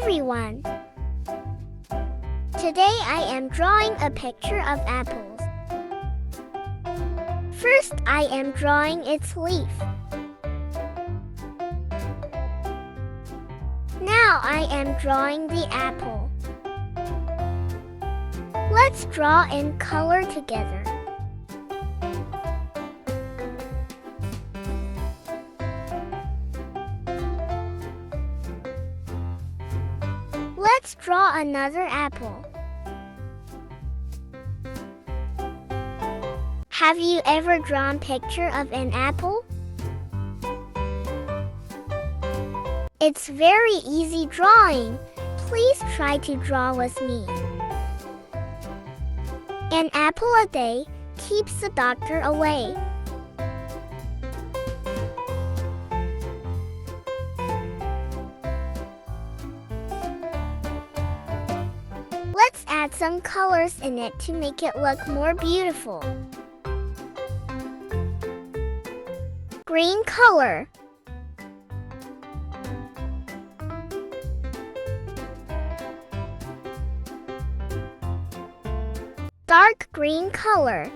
everyone! Today I am drawing a picture of apples. First I am drawing its leaf. Now I am drawing the apple. Let's draw in color together. Let's draw another apple. Have you ever drawn a picture of an apple? It's very easy drawing. Please try to draw with me. An apple a day keeps the doctor away. Let's add some colors in it to make it look more beautiful. Green color. Dark green color.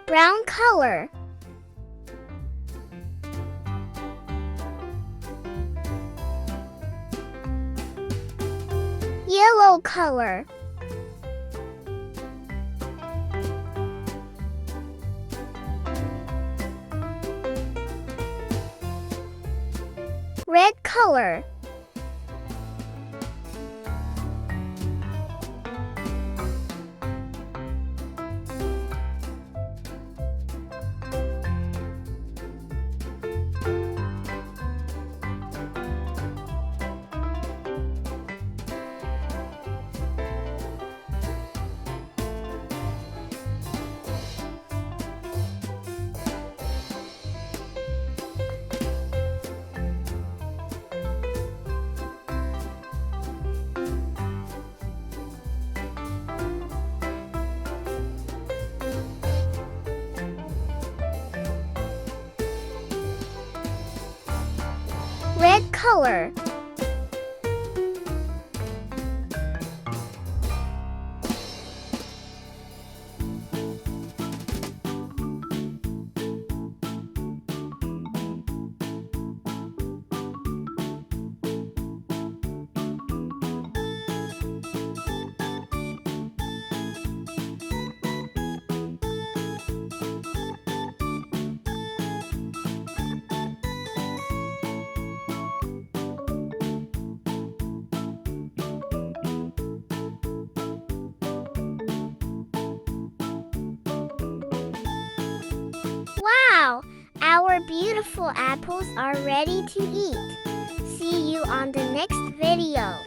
Brown color. Yellow color. Red color. Red color. Wow! Our beautiful apples are ready to eat. See you on the next video.